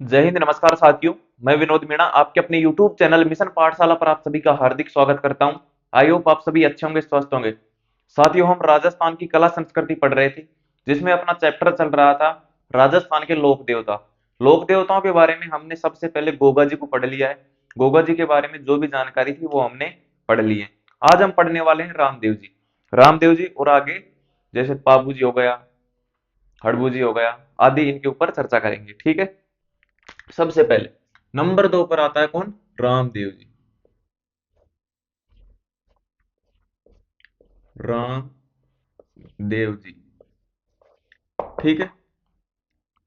जय हिंद, नमस्कार साथियों। मैं विनोद मीणा आपके अपने YouTube चैनल मिशन पाठशाला पर आप सभी का हार्दिक स्वागत करता हूं। आई होप आप सभी अच्छे होंगे, स्वस्थ होंगे। साथियों, हम राजस्थान की कला संस्कृति पढ़ रहे थे, जिसमें अपना चैप्टर चल रहा था राजस्थान के लोक देवता। लोक देवताओं के बारे में हमने सबसे पहले गोगा जी को पढ़ लिया है। गोगा जी के बारे में जो भी जानकारी थी वो हमने पढ़ ली है। आज हम पढ़ने वाले हैं रामदेव जी। रामदेव जी और आगे जैसे पाबू जी हो गया, हड़बू जी हो गया आदि, इनके ऊपर चर्चा करेंगे। ठीक है। सबसे पहले नंबर 2 पर आता है कौन? रामदेव जी। रामदेव जी। ठीक है।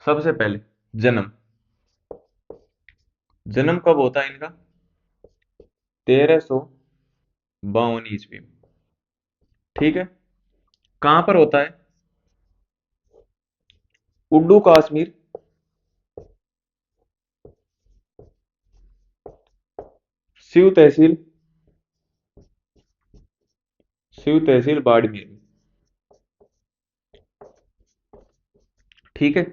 सबसे पहले जन्म। जन्म कब होता है इनका? 1352 ईस्वी में। ठीक है। कहां पर होता है? उड्डू कश्मीर, सिव तहसील, सिव तहसील बाड़मेर में। ठीक है।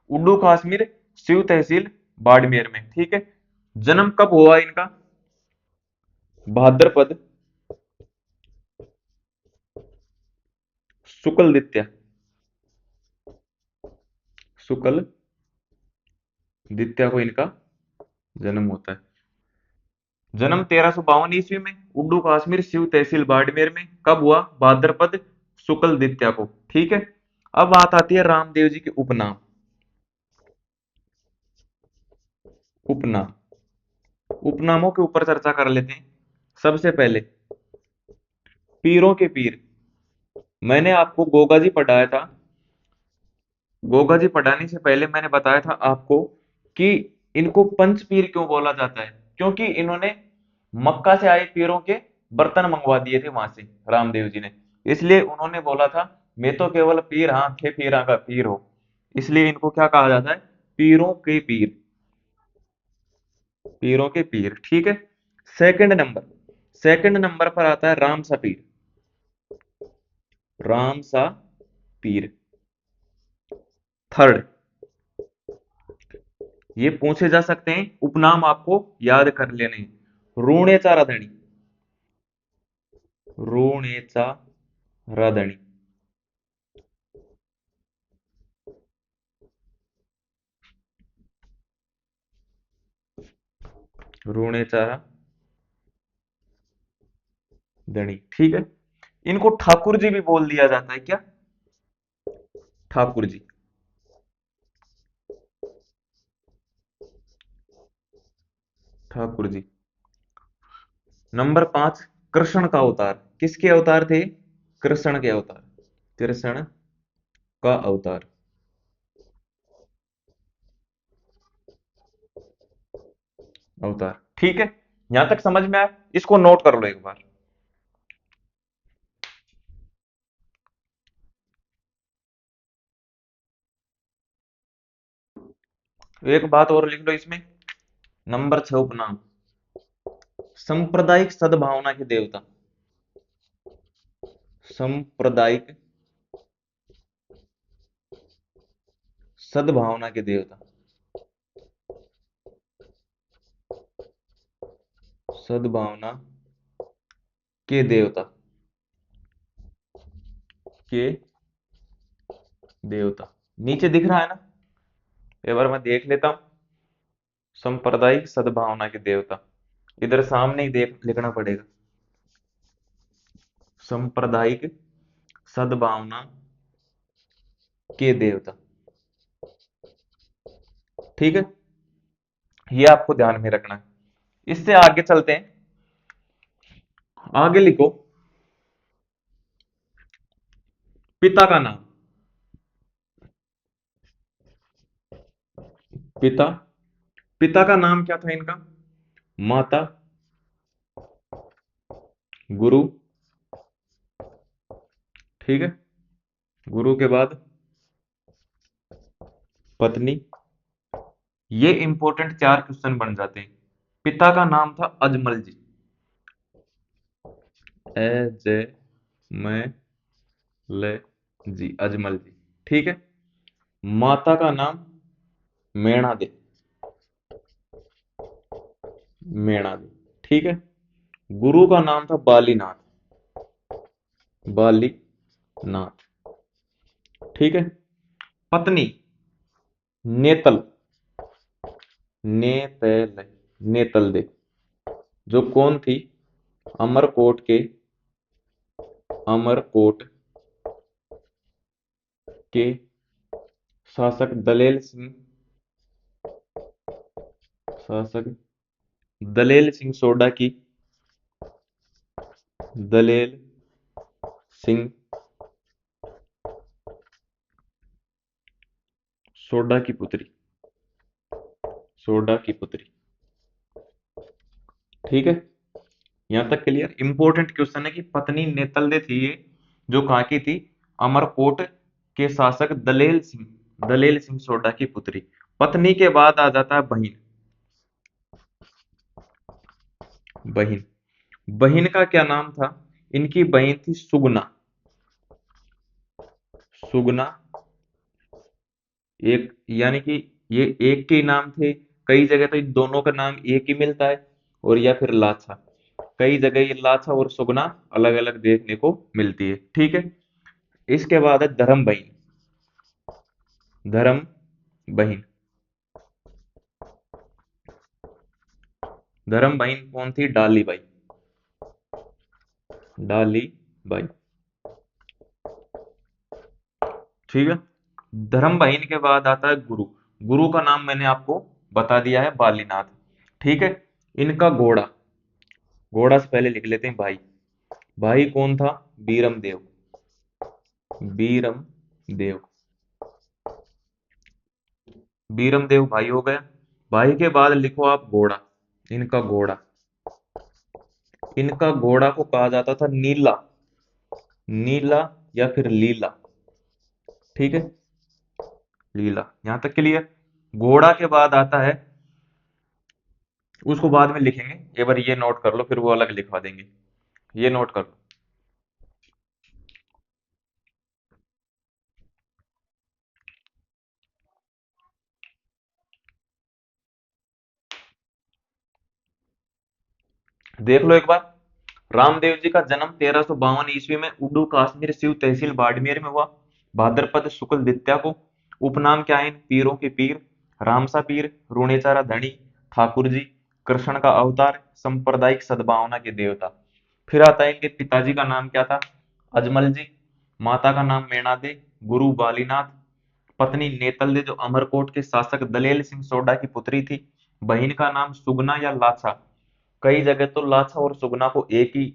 उड्डू कश्मीर, सिव तहसील बाड़मेर में। ठीक है। जन्म कब हुआ इनका? भाद्रपद शुक्ल द्वितीया, शुक्ल द्वितीया को इनका जन्म होता है। जन्म 1352 ईस्वी में, उड्डू कश्मीर, सिव तहसील बाड़मेर में। कब हुआ? भाद्रपद शुक्ल द्वितीया को। ठीक है। अब बात आती है रामदेव जी के उपनाम। उपनाम, उपनामों के ऊपर चर्चा कर लेते हैं। सबसे पहले पीरों के पीर। मैंने आपको गोगा जी पढ़ाया था। गोगा जी पढ़ाने से पहले मैंने बताया था आपको कि इनको पंच पीर क्यों बोला जाता है, क्योंकि इन्होंने मक्का से आए पीरों के बर्तन मंगवा दिए थे वहां से रामदेव जी ने। इसलिए उन्होंने बोला था मैं तो केवल पीर हाँ थे, पीरा का पीर हो। इसलिए इनको क्या कहा जाता है? पीरों के पीर, पीरों के पीर। ठीक है। सेकंड नंबर, सेकंड नंबर पर आता है राम सा पीर। राम सा पीर। थर्ड, ये पूछे जा सकते हैं, उपनाम आपको याद कर लेने हैं। रूणेचा रधणी, रूणेचा रधणी। रूणेचा धणी। ठीक है। इनको ठाकुर जी भी बोल दिया जाता है क्या? ठाकुर जी। ठाकुर जी। नंबर 5, कृष्ण का अवतार। किसके अवतार थे? कृष्ण के अवतार। कृष्ण का अवतार। अवतार। ठीक है। यहां तक समझ में आया? इसको नोट कर लो एक बार। एक बात और लिख लो इसमें। नंबर 6 उपनाम, सांप्रदायिक सद्भावना के देवता। सांप्रदायिक सद्भावना के देवता। सद्भावना के देवता, के देवता। नीचे दिख रहा है ना? एक बार मैं देख लेता हूं। सांप्रदायिक सद्भावना के देवता, इधर सामने ही देख लिखना पड़ेगा। सांप्रदायिक सद्भावना के देवता। ठीक है। ये आपको ध्यान में रखना है। इससे आगे चलते हैं। आगे लिखो पिता का नाम। पिता, पिता का नाम क्या था इनका? माता, गुरु। ठीक है। गुरु के बाद पत्नी। ये इंपॉर्टेंट 4 क्वेश्चन बन जाते हैं। पिता का नाम था अजमल जी। ए जे मैं ले जी, अजमल जी। ठीक है। माता का नाम मेणा दे। मेणा दे। ठीक है। गुरु का नाम था बालीनाथ। बालीनाथ। ठीक है। पत्नी नेतल। नेतल। नेतल दे। जो कौन थी? अमरकोट के, अमरकोट के शासक दलेल सिंह, शासक दलेल सिंह सोडा की, दलेल सिंह सोडा की पुत्री, सोडा की पुत्री। ठीक है। यहां तक क्लियर। इंपॉर्टेंट क्वेश्चन है कि पत्नी नेतलदे थी ये, जो कहाँ की थी? अमरकोट के शासक दलेल सिंह, दलेल सिंह सोडा की पुत्री। पत्नी के बाद आ जाता है बहन। बहन, बहन का क्या नाम था? इनकी बहन थी सुगना। सुगना। एक, यानी कि ये एक के ही नाम थे। कई जगह तो इन दोनों का नाम एक ही मिलता है, और या फिर लाछा। कई जगह ये लाछा और सुगना अलग अलग देखने को मिलती है। ठीक है। इसके बाद है धर्म बहन। धर्म बहन। धर्म बहन कौन थी? डाली बाई। डाली बाई। ठीक है। धर्म बहन के बाद आता है गुरु। गुरु का नाम मैंने आपको बता दिया है, बालीनाथ। ठीक है। इनका घोड़ा, घोड़ा से पहले लिख लेते हैं भाई। भाई कौन था? बीरम देव। बीरम देव। बीरम देव भाई हो गया। भाई के बाद लिखो आप घोड़ा। इनका घोड़ा, इनका घोड़ा को कहा जाता था नीला। नीला या फिर लीला। ठीक है। लीला। यहां तक क्लियर। घोड़ा के बाद आता है, उसको बाद में लिखेंगे, एक बार ये नोट कर लो, फिर वो अलग लिखवा देंगे। ये नोट कर लो। देख लो एक बार। रामदेव जी का जन्म 1352 ईस्वी में उडू कश्मीर शिव तहसील बाड़मेर में हुआ, भाद्रपद शुक्ल द्वितीया को। उपनाम क्या है इन पीरों के पीर? रामसा पीर, रूणेचारा धनी, ठाकुर जी, कृष्ण का अवतार, सांप्रदायिक सद्भावना के देवता। फिर आता है इनके पिताजी का नाम क्या था? अजमल जी। माता का नाम मेणा दे, गुरु बालीनाथ, पत्नी नेतल दे जो अमरकोट के शासक दलेल सिंह सोडा की पुत्री थी, बहन का नाम सुगना या लाछा। कई जगह तो लाछा और सुगना को एक ही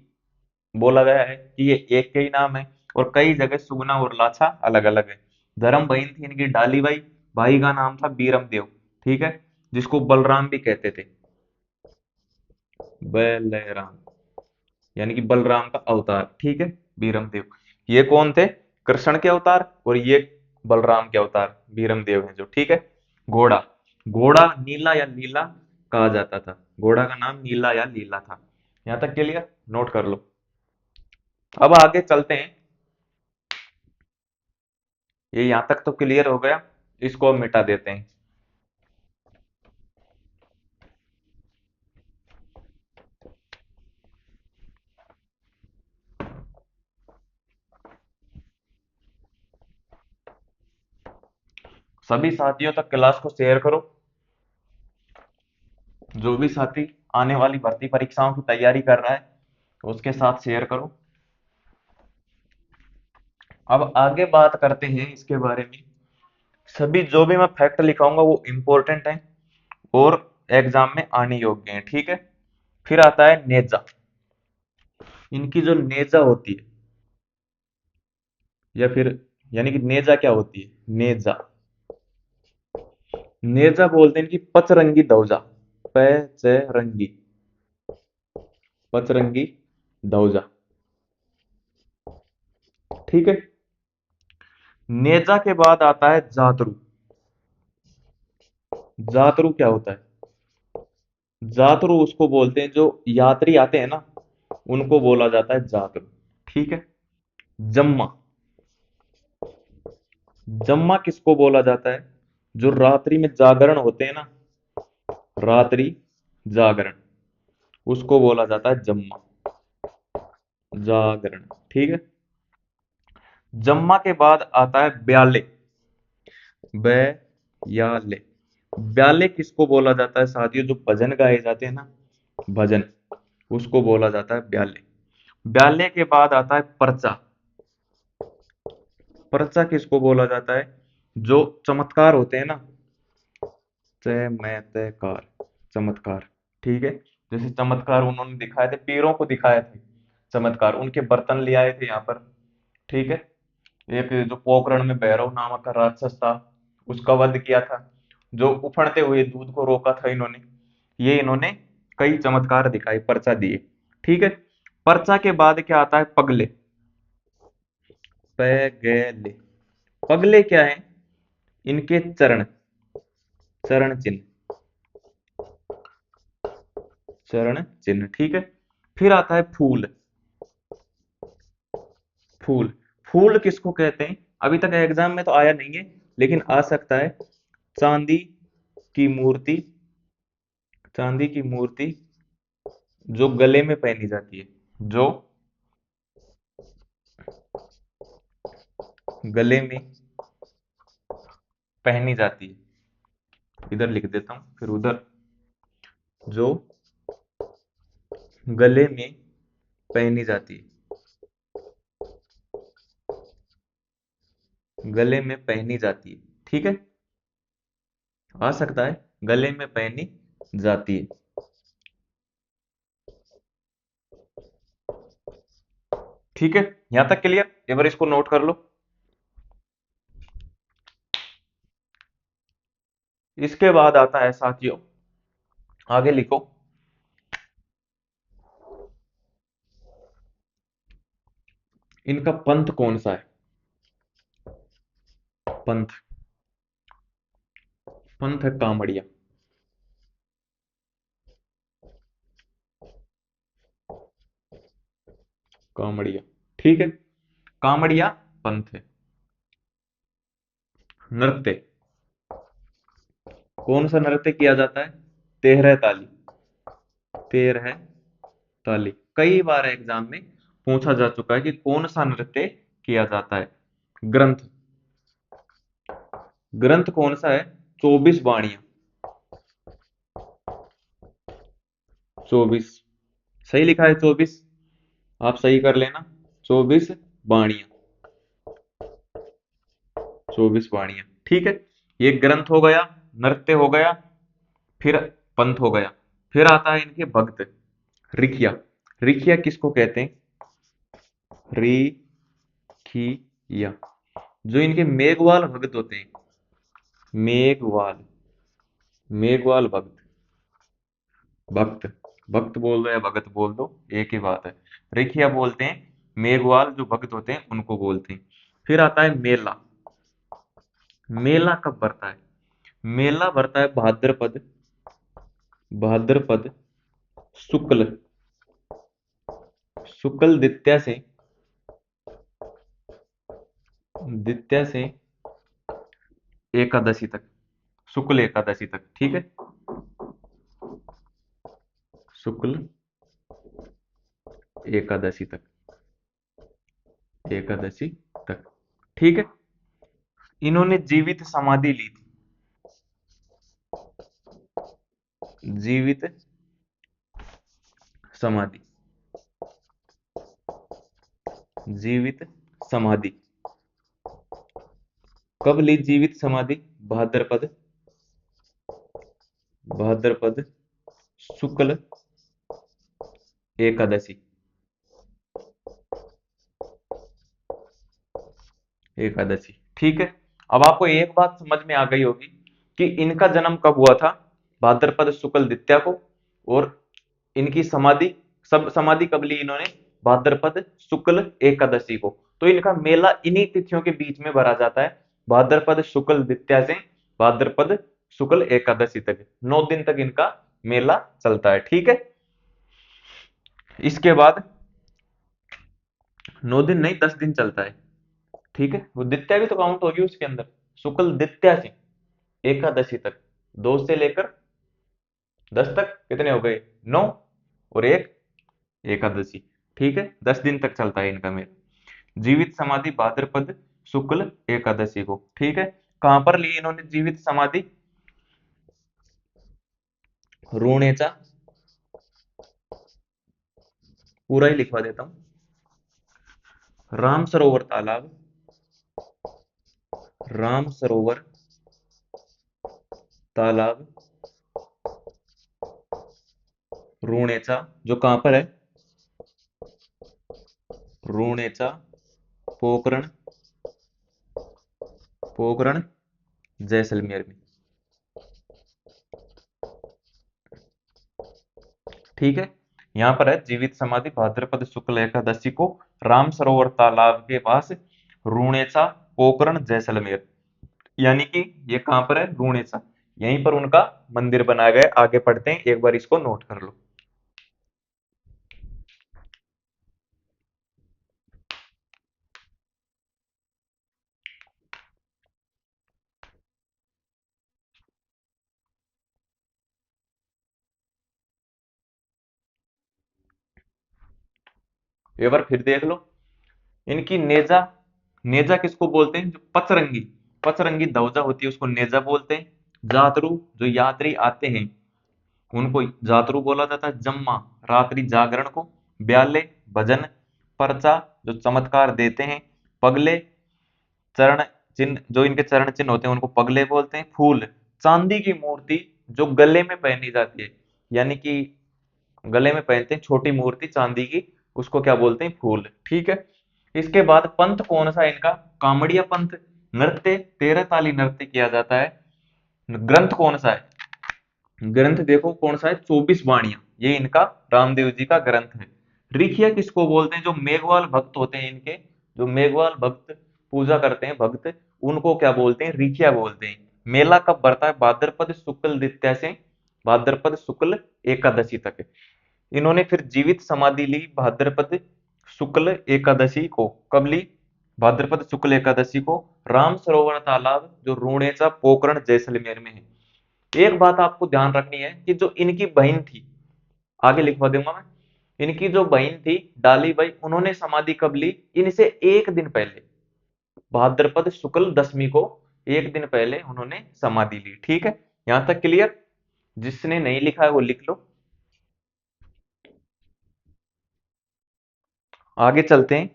बोला गया है कि ये एक के ही नाम है, और कई जगह सुगना और लाछा अलग अलग है। धर्म बहन थी इनकी डाली बाई। भाई का नाम था बीरम देव। ठीक है। जिसको बलराम भी कहते थे। बलराम, यानी कि बलराम का अवतार। ठीक है। बीरम देव। ये कौन थे? कृष्ण के अवतार, और ये बलराम के अवतार बीरम देव हैं जो। ठीक है। घोड़ा, घोड़ा नीला या लीला कहा जाता था। घोड़ा का नाम नीला या लीला था। यहां तक क्लियर। नोट कर लो। अब आगे चलते हैं। ये यहां तक तो क्लियर हो गया। इसको अब मिटा देते हैं। सभी साथियों तक क्लास को शेयर करो। जो भी साथी आने वाली भर्ती परीक्षाओं की तैयारी कर रहा है, उसके साथ शेयर करो। अब आगे बात करते हैं इसके बारे में। सभी जो भी मैं फैक्ट लिखाऊंगा वो इंपॉर्टेंट है, और एग्जाम में आने योग्य है। ठीक है। फिर आता है नेजा। इनकी जो नेजा होती है, या फिर, यानी कि नेजा क्या होती है? नेजा, नेजा बोलते हैं इनकी पचरंगी ध्वजा। पचरंगी, पचरंगी ध्वजा। ठीक है। नेजा के बाद आता है जातरू। जातरू क्या होता है? जातरू उसको बोलते हैं जो यात्री आते हैं ना, उनको बोला जाता है जातरू। ठीक है। जम्मा, जम्मा किसको बोला जाता है? जो रात्रि में जागरण होते हैं ना, रात्रि जागरण। उसको बोला जाता है जम्मा, जागरण। ठीक है। जम्मा के बाद आता है ब्याले, ब्याले। ब्याले किसको बोला जाता है साथियों? जो भजन गाए जाते हैं ना, भजन, उसको बोला जाता है ब्याले। ब्याले के बाद आता है पर्चा। पर्चा किसको बोला जाता है? जो चमत्कार होते हैं ना, चमत्कार, चमत्कार। ठीक है। जैसे चमत्कार उन्होंने दिखाए थे, पीरों को दिखाए थे चमत्कार, उनके बर्तन ले आए थे यहाँ पर। ठीक है। एक जो पोखरण में भैरव नामक का राक्षस था, उसका वध किया था। जो उफड़ते हुए दूध को रोका था इन्होंने, ये इन्होंने कई चमत्कार दिखाए, पर्चा दिए। ठीक है। पर्चा के बाद क्या आता है? पगले, पगले। पगले क्या है? इनके चरण, चरण चिन्ह, चरण चिन्ह। ठीक है। फिर आता है फूल, फूल। फूल किसको कहते हैं? अभी तक एग्जाम में तो आया नहीं है, लेकिन आ सकता है। चांदी की मूर्ति, चांदी की मूर्ति जो गले में पहनी जाती है, जो गले में पहनी जाती है। इधर लिख देता हूं, फिर उधर। जो गले में पहनी जाती है, गले में पहनी जाती है। ठीक है। आ सकता है, गले में पहनी जाती है। ठीक है। यहां तक क्लियर? एक बार इसको नोट कर लो। इसके बाद आता है साथियों, आगे लिखो, इनका पंथ कौन सा है? पंथ, पंथ है कामड़िया, कामड़िया। ठीक है। कामड़िया पंथ है। नृत्य, कौन सा नृत्य किया जाता है? तेहरा ताली, तेरह ताली। कई बार एग्जाम में पूछा जा चुका है कि कौन सा नृत्य किया जाता है। ग्रंथ, ग्रंथ कौन सा है? 24 वाणियां, 24। सही लिखा है 24, आप सही कर लेना। 24 वाणियां, 24 वाणियां। ठीक है। ये ग्रंथ हो गया, नृत्य हो गया, फिर पंथ हो गया। फिर आता है इनके भक्त, रिखिया। रिखिया किसको कहते हैं? रिखिया, जो इनके मेघवाल भक्त होते हैं, मेघवाल, मेघवाल भक्त, भक्त, भक्त बोल दो या भगत बोल दो, एक ही बात है। रिखिया बोलते हैं, मेघवाल जो भक्त होते हैं उनको बोलते हैं। फिर आता है मेला। मेला कब भरता है? मेला भरता है भाद्रपद, भाद्रपद शुक्ल, शुक्ल द्वितीया से, द्वितीया से एकादशी तक, शुक्ल एकादशी तक। ठीक है। शुक्ल एकादशी तक, एकादशी तक। ठीक है। इन्होंने जीवित समाधि ली थी, जीवित समाधि, जीवित समाधि। कब ली जीवित समाधि? भाद्रपद, भाद्रपद शुक्ल एकादशी, एकादशी। ठीक है। अब आपको एक बात समझ में आ गई होगी कि इनका जन्म कब हुआ था, भाद्रपद शुक्ल द्वितीया को, और इनकी समाधि, सब समाधि कब ली इन्होंने? भाद्रपद शुक्ल एकादशी को। तो इनका मेला इन्हीं तिथियों के बीच में भरा जाता है, भाद्रपद शुक्ल द्वितीया से भाद्रपद शुक्ल एकादशी तक, 9 दिन तक इनका मेला चलता है। ठीक है। इसके बाद 9 दिन नहीं, 10 दिन चलता है। ठीक है। वो द्वितीया भी तो काउंट होगी उसके अंदर, शुक्ल द्वितीया से एकादशी तक, 2 से लेकर 10 तक कितने हो गए? 9। और एक एकादशी। ठीक है, 10 दिन तक चलता है इनका मेला। जीवित समाधि भाद्रपद शुक्ल एकादशी को। ठीक है, कहां पर ली इन्होंने जीवित समाधि? रूणेचा, पूरा ही लिखवा देता हूं। राम सरोवर तालाब, राम सरोवर तालाब रूणेचा, जो कहां पर है? रूणेचा पोखरण, पोखरण जैसलमेर में। ठीक है, यहां पर है जीवित समाधि भाद्रपद शुक्ल एकादशी को राम सरोवर तालाब के पास रूणेचा पोखरण जैसलमेर, यानी कि ये कहां पर है? रूणेचा, यहीं पर उनका मंदिर बनाया गया है। आगे पढ़ते हैं, एक बार इसको नोट कर लो। एक बार फिर देख लो, इनकी नेजा, नेजा किसको बोलते हैं? जो पचरंगी, पचरंगी ध्वजा होती है उसको नेजा बोलते हैं। जातरू, जो यात्री आते हैं उनको जातरू बोला जाता है। जम्मा, रात्रि जागरण को। ब्याले, भजन। पर्चा, जो चमत्कार देते हैं। पगले, चरण चिन्ह, जो इनके चरण चिन्ह होते हैं उनको पगले बोलते हैं। फूल, चांदी की मूर्ति जो गले में पहनी जाती है, यानी कि गले में पहनते हैं छोटी मूर्ति चांदी की, उसको क्या बोलते हैं? फूल। ठीक है, इसके बाद पंथ कौन सा है इनका? कामड़िया पंथ। नृत्य, 13 ताली नृत्य किया जाता है। ग्रंथ कौन सा है? ग्रंथ देखो कौन सा है? 24 वाणियां, ये इनका रामदेव जी का ग्रंथ है। ऋखिया किसको बोलते हैं? जो मेघवाल भक्त होते हैं इनके, जो मेघवाल भक्त पूजा करते हैं भक्त, उनको क्या बोलते हैं? ऋखिया बोलते हैं। मेला कब बढ़ता है? भाद्रपद शुक्ल द्वितीया से भाद्रपद शुक्ल एकादशी तक। इन्होंने फिर जीवित समाधि ली भाद्रपद शुक्ल एकादशी को। कब ली? भाद्रपद शुक्ल एकादशी को राम सरोवर तालाब जो रूणेचा पोखरण जैसलमेर में है। एक बात आपको ध्यान रखनी है कि जो इनकी बहन थी, आगे लिखवा दूंगा मैं, इनकी जो बहन थी डाली बाई, उन्होंने समाधि कब ली? इनसे एक दिन पहले, भाद्रपद शुक्ल दशमी को एक दिन पहले उन्होंने समाधि ली। ठीक है, यहां तक क्लियर? जिसने नहीं लिखा है वो लिख लो। आगे चलते हैं,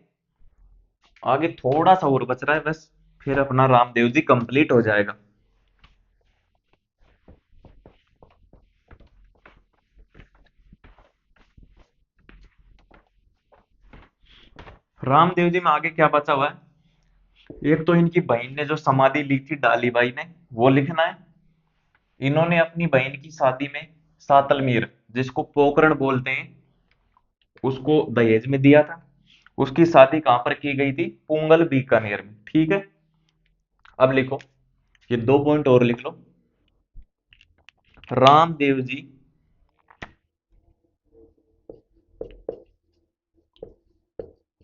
आगे थोड़ा सा और बच रहा है बस, फिर अपना रामदेव जी कंप्लीट हो जाएगा। रामदेव जी में आगे क्या बचा हुआ है? एक तो इनकी बहन ने जो समाधि ली थी डालीबाई ने, वो लिखना है। इन्होंने अपनी बहन की शादी में सातलमीर, जिसको पोकरण बोलते हैं, उसको दहेज में दिया था। उसकी शादी कहां पर की गई थी? पुंगल बीकानेर में। ठीक है, अब लिखो, ये 2 पॉइंट और लिख लो। रामदेव जी,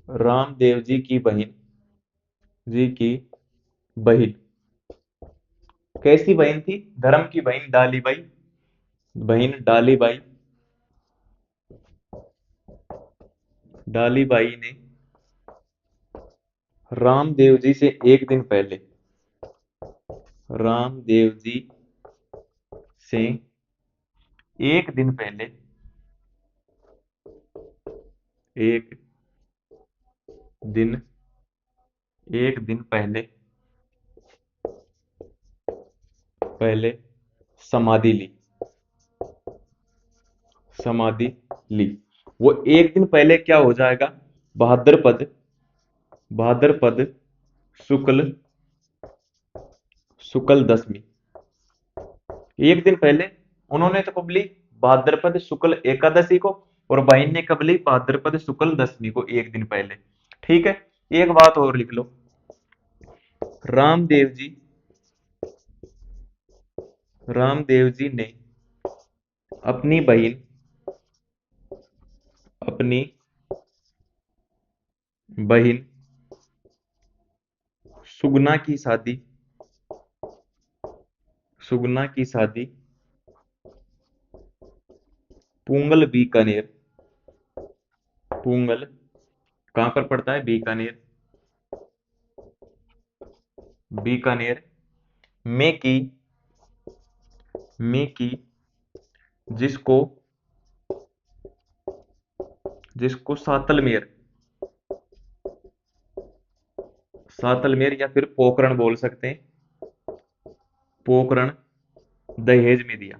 रामदेव जी की बहन, जी की बहन, कैसी बहन थी? धर्म की बहन डालीबाई, बहन डालीबाई, डालीबाई ने रामदेव जी से एक दिन पहले, रामदेव जी से एक दिन पहले, एक दिन, एक दिन पहले, पहले समाधि ली, समाधि ली। वो एक दिन पहले क्या हो जाएगा? भाद्रपद, भाद्रपद शुक्ल, शुक्ल दशमी, एक दिन पहले। उन्होंने तो कब ली? भाद्रपद शुक्ल एकादशी को, और बहन ने कब ली? भाद्रपद शुक्ल दशमी को, एक दिन पहले। ठीक है, एक बात और लिख लो। रामदेव जी, रामदेव जी ने अपनी बहन, अपनी बहन सुगना की शादी, सुगना की शादी पुंगल बीकानेर, पूंगल कहाँ पर पड़ता है? बीकानेर। बीकानेर में की, में की जिसको, जिसको सातलमेर, सातलमेर या फिर पोकरण बोल सकते हैं, पोकरण दहेज में दिया,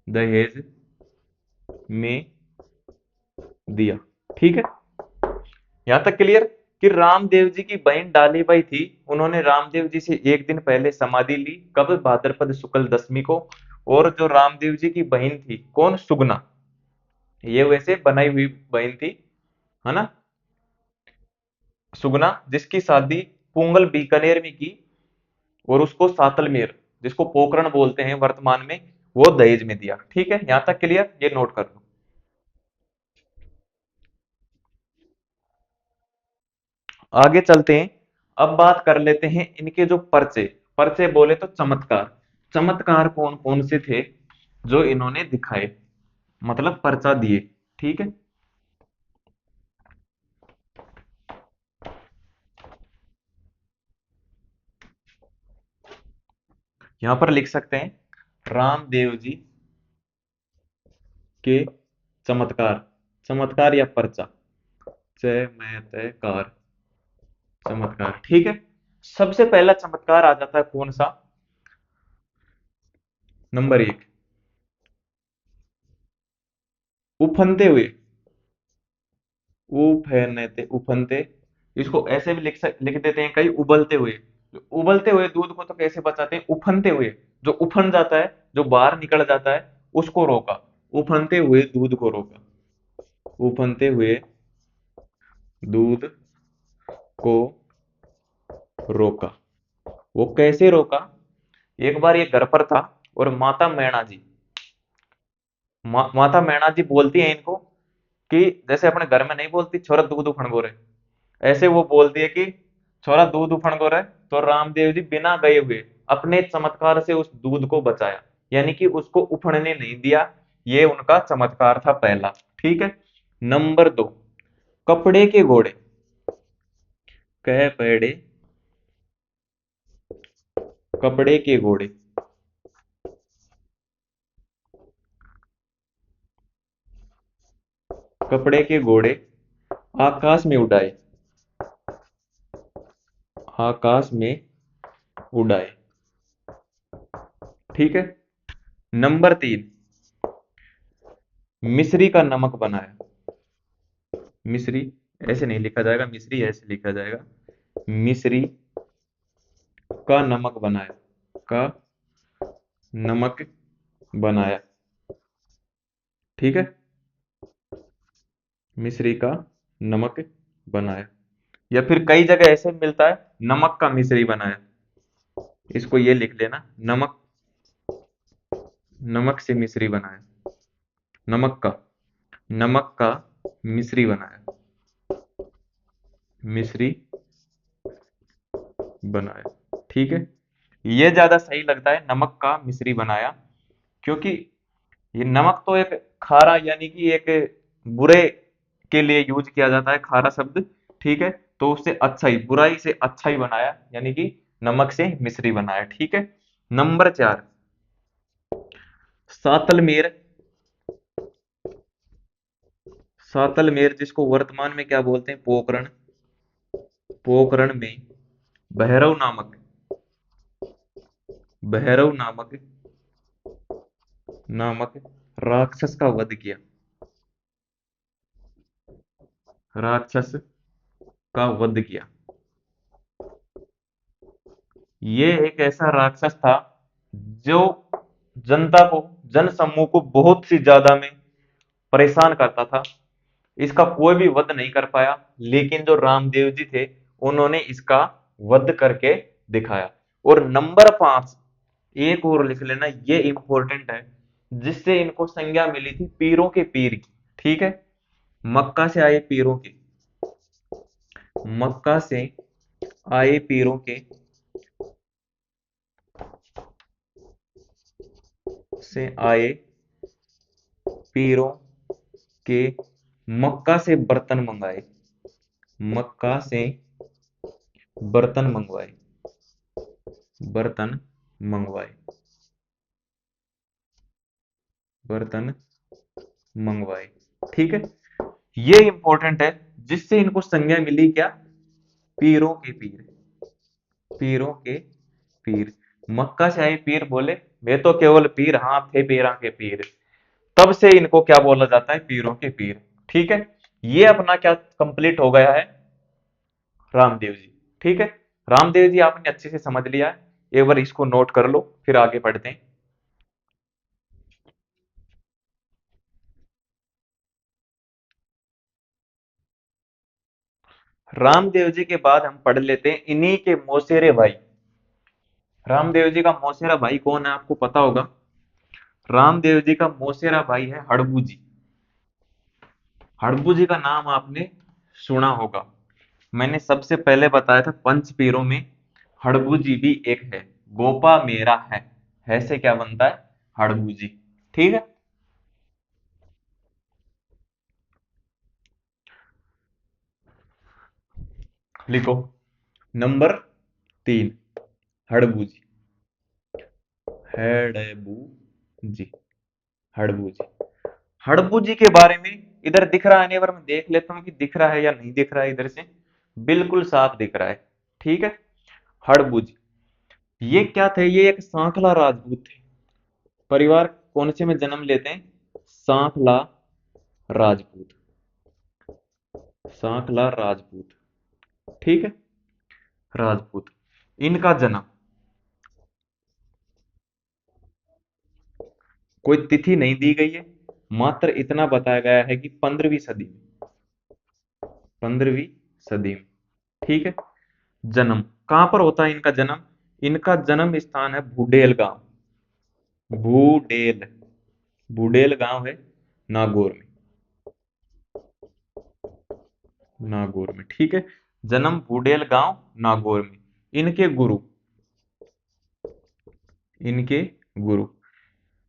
दहेज में दिया। ठीक है, यहां तक क्लियर? कि रामदेव जी की बहन डालीबाई थी, उन्होंने रामदेव जी से एक दिन पहले समाधि ली, कब? भाद्रपद शुक्ल दशमी को। और जो रामदेव जी की बहन थी, कौन? सुगना, ये वैसे बनाई हुई बहन थी, है ना, सुगना, जिसकी शादी पुंगल बीकानेर में की, और उसको सातलमेर, जिसको पोकरण बोलते हैं वर्तमान में, वो दहेज में दिया। ठीक है, यहां तक क्लियर? ये नोट कर लो। आगे चलते हैं। अब बात कर लेते हैं इनके जो पर्चे, पर्चे बोले तो चमत्कार, चमत्कार कौन कौन से थे जो इन्होंने दिखाए, मतलब पर्चा दिए। ठीक है, यहां पर लिख सकते हैं रामदेव जी के चमत्कार, चमत्कार या पर्चा, चमत्कार, चमत्कार। ठीक है, सबसे पहला चमत्कार आ जाता है कौन सा? नंबर एक, उफनते हुए, उफनते, उफनते, इसको ऐसे भी लिख देते हैं कई, उबलते हुए। उबलते हुए दूध को तो कैसे बचाते हैं? उफनते हुए, जो उफन जाता है, जो बाहर निकल जाता है, उसको रोका, उफनते हुए दूध को रोका, उफनते हुए दूध को रोका। वो कैसे रोका? एक बार ये घर पर था, और माता मैणा जी, माता मैणा जी बोलती है इनको कि जैसे अपने घर में नहीं बोलती छोरा दूध उफन गो रे, ऐसे वो बोलती है कि छोरा दूध उफन गो रे। तो रामदेव जी बिना गए हुए अपने चमत्कार से उस दूध को बचाया, यानी कि उसको उफनने नहीं दिया। ये उनका चमत्कार था पहला। ठीक है, नंबर दो, कपड़े के घोड़े, कह पेड़े, कपड़े के घोड़े, कपड़े के घोड़े आकाश में उड़ाए, आकाश में उड़ाए। ठीक है, नंबर तीन, मिश्री का नमक बनाया, मिश्री, ऐसे नहीं लिखा जाएगा मिश्री, ऐसे लिखा जाएगा मिश्री का नमक बनाया, का नमक बनाया। ठीक है, मिश्री का नमक बनाया, या फिर कई जगह ऐसे मिलता है नमक का मिश्री बनाया, इसको ये लिख लेना, नमक, नमक से मिश्री बनाया, नमक का, नमक का मिश्री बनाया, मिश्री बनाया। ठीक है, ये ज्यादा सही लगता है, नमक का मिश्री बनाया, क्योंकि ये नमक तो एक खारा, यानी कि एक बुरे के लिए यूज किया जाता है, खारा शब्द। ठीक है, तो उससे अच्छा ही, बुराई से अच्छा ही बनाया, यानी कि नमक से मिश्री बनाया। ठीक है, नंबर चार, सातलमेर, सातलमेर जिसको वर्तमान में क्या बोलते हैं? पोकरण, पोकरण में भैरव नामक, भैरव नामक, नामक राक्षस का वध किया, राक्षस का वध किया। ये एक ऐसा राक्षस था जो जनता को, जन समूह को बहुत सी ज्यादा में परेशान करता था। इसका कोई भी वध नहीं कर पाया, लेकिन जो रामदेव जी थे, उन्होंने इसका वध करके दिखाया। और नंबर पांच, एक और लिख लेना, ये इंपॉर्टेंट है, जिससे इनको संज्ञा मिली थी पीरों के पीर की। ठीक है, मक्का से आए पीरों के, मक्का से आए पीरों के, से आए पीरों के मक्का से बर्तन मंगाए, मक्का से बर्तन मंगवाए, बर्तन मंगवाए, बर्तन मंगवाए। ठीक है, ये इंपॉर्टेंट है, जिससे इनको संज्ञा मिली क्या? पीरों के पीर, पीरों के पीर। मक्का से आए पीर बोले, वे तो केवल पीर, हाँ थे पीरा के पीर। तब से इनको क्या बोला जाता है? पीरों के पीर। ठीक है, ये अपना क्या कंप्लीट हो गया है? रामदेव जी। ठीक है, रामदेव जी आपने अच्छे से समझ लिया है, एक बार इसको नोट कर लो, फिर आगे पढ़ते हैं। रामदेव जी के बाद हम पढ़ लेते हैं इन्हीं के मौसेरे भाई। रामदेव जी का मौसेरा भाई कौन है, आपको पता होगा। रामदेव जी का मौसेरा भाई है हड़बू जी। हड़बू जी का नाम आपने सुना होगा। मैंने सबसे पहले बताया था पंच पीरों में हड़बू जी भी एक है। गोपा मेरा है से क्या बनता है? हड़बू जी। ठीक है, लिखो। नंबर 3, हड़बू जी, हड़बू जी, हड़बू जी। हड़बू जी के बारे में इधर दिख रहा है, नहीं, मैं देख लेता हूँ कि दिख रहा है या नहीं दिख रहा है इधर से। बिल्कुल साफ दिख रहा है। ठीक है, हड़बू जी ये क्या थे? ये एक सांखला राजपूत थे। परिवार कौन से में जन्म लेते हैं? सांखला राजपूत, सांखला राजपूत। ठीक है, राजपूत। इनका जन्म, कोई तिथि नहीं दी गई है, मात्र इतना बताया गया है कि 15वीं सदी में, 15वीं सदी में। ठीक है, जन्म कहां पर होता है इनका जन्म? इनका जन्म स्थान है भूडेल गांव, भूडेल, भूडेल गांव है नागौर में, नागौर में। ठीक है, जन्म भूडेल गांव नागौर में। इनके गुरु, इनके गुरु,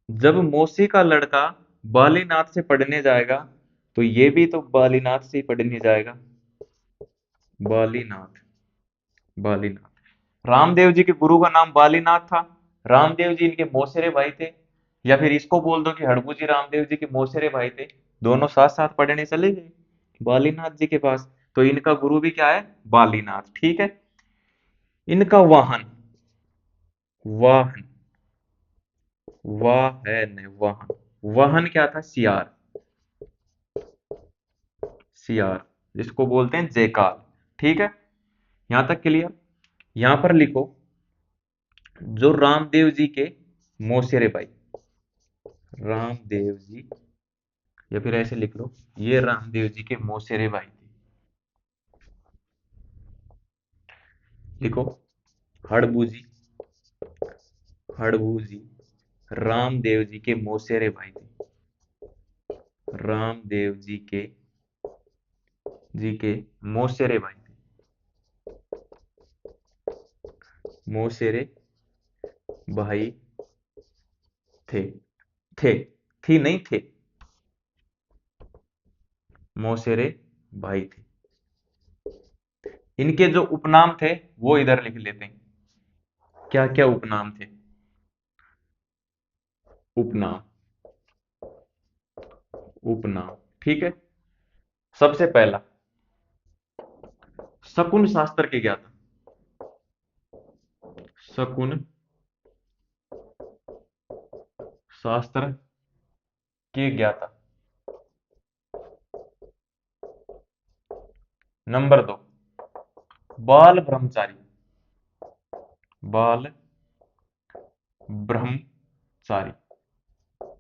जब मौसी का लड़का बालीनाथ से पढ़ने जाएगा, तो ये भी तो बालीनाथ से ही पढ़ने जाएगा। बालीनाथ, बालीनाथ। रामदेव जी के गुरु का नाम बालीनाथ था। रामदेव जी इनके मौसेरे भाई थे, या फिर इसको बोल दो कि हड़बू जी रामदेव जी के मौसेरे भाई थे। दोनों साथ साथ पढ़ने चले गए बालीनाथ जी के पास, तो इनका गुरु भी क्या है? बालीनाथ। ठीक है, इनका वाहन, वाहन, वाहन, वाहन, वाहन क्या था? सियार, सियार, जिसको बोलते हैं जयकार। ठीक है, यहां तक क्लियर। यहां पर लिखो, जो रामदेव जी के मौसेरे भाई, रामदेव जी, या फिर ऐसे लिख लो, ये रामदेव जी के मौसेरे भाई थे। लिखो, हड़बू जी, हड़बू जी रामदेव जी के मौसेरे भाई थे। रामदेव जी के मौसेरे भाई थे, मौसेरे भाई थे, थे, थी नहीं, थे, मौसेरे भाई थे। इनके जो उपनाम थे वो इधर लिख लेते हैं। क्या क्या उपनाम थे? उपनाम, उपनाम। ठीक है, सबसे पहला, शकुन शास्त्र के ज्ञाता, शकुन शास्त्र के ज्ञाता। नंबर 2, बाल ब्रह्मचारी, बाल ब्रह्मचारी।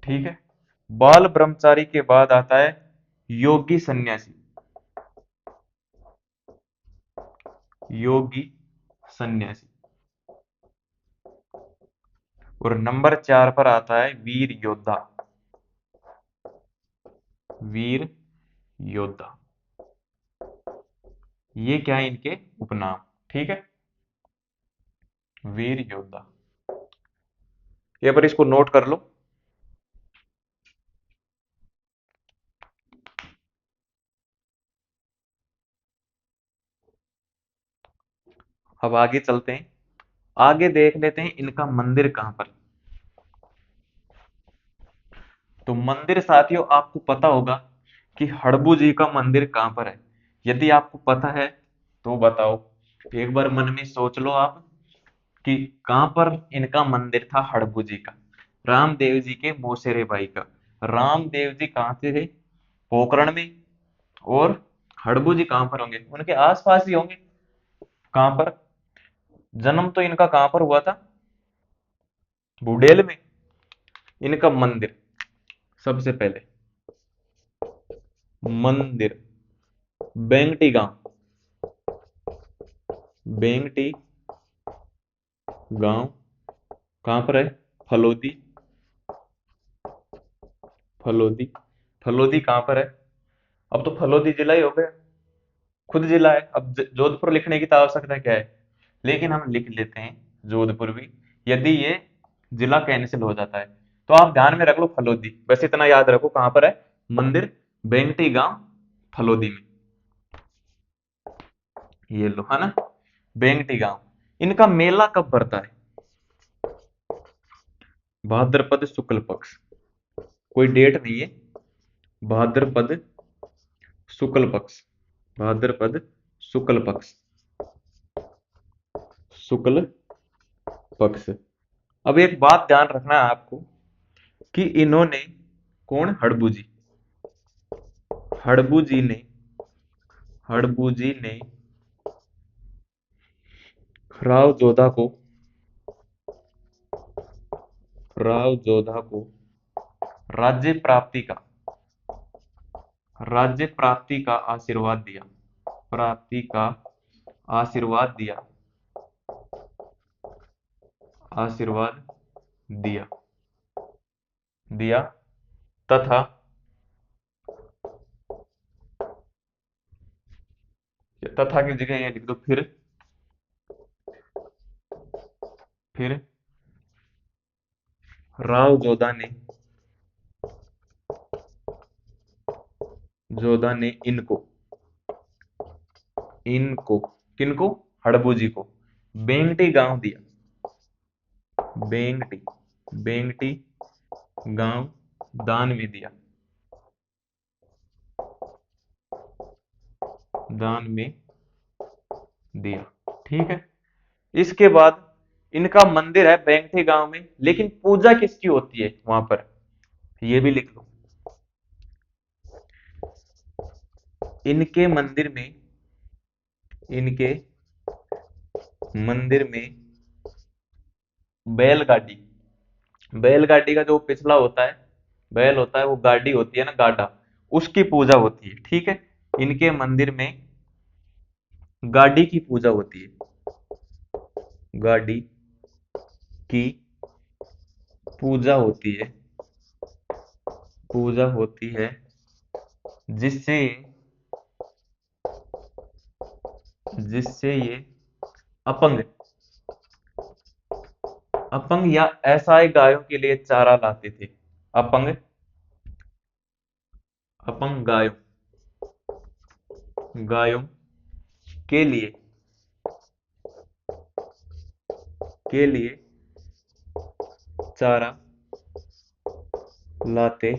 ठीक है, बाल ब्रह्मचारी के बाद आता है योगी सन्यासी, योगी सन्यासी। और नंबर 4 पर आता है वीर योद्धा, वीर योद्धा। ये क्या है? इनके उपनाम। ठीक है, वीर योद्धा। ये पर इसको नोट कर लो। अब आगे चलते हैं, आगे देख लेते हैं इनका मंदिर कहां पर। तो मंदिर साथियों आपको पता होगा कि हड़बू जी का मंदिर कहां पर है। यदि आपको पता है तो बताओ, एक बार मन में सोच लो आप कि कहां पर इनका मंदिर था हड़बू जी का, रामदेव जी के मौसेरे भाई का। रामदेव जी कहां से थे? पोखरण में। और हड़बू जी कहां पर होंगे? उनके आसपास ही होंगे। कहां पर? जन्म तो इनका कहां पर हुआ था? बुडेल में। इनका मंदिर, सबसे पहले मंदिर बेंगटी गांव, बेंगटी गांव कहां पर है? फलोदी, फलोदी। फलोदी कहां पर है? अब तो फलोदी जिला ही हो गया, खुद जिला है। अब जोधपुर लिखने की तो आवश्यकता क्या है, लेकिन हम लिख लेते हैं जोधपुर भी, यदि ये जिला कैंसिल हो जाता है। तो आप ध्यान में रख लो फलोदी, बस इतना याद रखो कहां पर है मंदिर, बेंगटी गांव फलोदी में। ये लो, है ना, बेंगटी गांव। इनका मेला कब भरता है? भाद्रपद शुक्ल पक्ष, कोई डेट नहीं है, भाद्रपद शुक्ल पक्ष, भाद्रपद शुक्ल पक्ष, शुक्ल पक्ष। अब एक बात ध्यान रखना है आपको कि इन्होंने, कौन? हड़बू जी, हड़बू जी ने, हड़बू जी ने राव जोधा को, राव जोधा को राज्य प्राप्ति का, राज्य प्राप्ति का आशीर्वाद दिया, प्राप्ति का आशीर्वाद दिया, आशीर्वाद दिया, दिया तथा, तथा की जगह ये लिख दो फिर राव जोधा ने, जोधा ने इनको, इनको किनको? हड़बू जी को बेंगटी गांव दिया, बेंगटी, बेंगटी गांव दान में दिया, दान में दिया। ठीक है। इसके बाद इनका मंदिर है बेंगटी गांव में, लेकिन पूजा किसकी होती है वहां पर? ये भी लिख लो। इनके मंदिर में, इनके मंदिर में बैलगाड़ी, बैलगाड़ी का जो पिछला होता है, बैल होता है, वो गाड़ी होती है ना, गाड़ा, उसकी पूजा होती है। ठीक है। इनके मंदिर में गाड़ी की पूजा होती है, गाड़ी की पूजा होती है, पूजा होती है, जिससे, जिससे ये अपंग, अपंग या असहाय गायों के लिए चारा लाते थे। अपंग, अपंग गायों, गायों के लिए, के लिए चारा लाते,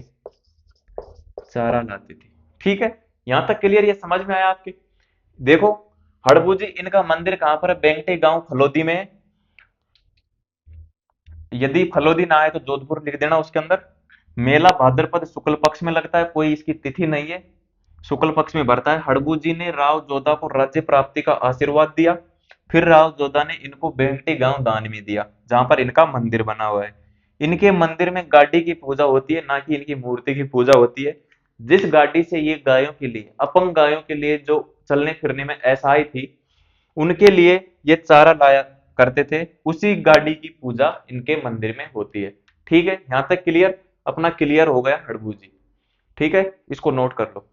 चारा लाते थे। ठीक है। यहां तक क्लियर? ये समझ में आया आपके? देखो, हड़बू जी इनका मंदिर कहां पर है? बेंगटे गांव फलोदी में है। यदि फलोदी ना आए तो जोधपुर लिख देना उसके अंदर। मेला भाद्रपद शुक्ल पक्ष में लगता है, कोई इसकी तिथि नहीं है, शुक्ल पक्ष में भरता है। हड़बू जी ने राव जोधा को राज्य प्राप्ति का आशीर्वाद दिया, फिर राव जोधा ने इनको बेंगटी गांव दान में दिया, जहां पर इनका मंदिर बना हुआ है। इनके मंदिर में गाड़ी की पूजा होती है, ना कि इनकी मूर्ति की पूजा होती है। जिस गाड़ी से ये गायों के लिए, अपंग गायों के लिए जो चलने फिरने में असहाय थी, उनके लिए ये चारा लाया करते थे, उसी गाड़ी की पूजा इनके मंदिर में होती है। ठीक है। यहां तक क्लियर? अपना क्लियर हो गया हड़बू जी। ठीक है, इसको नोट कर लो।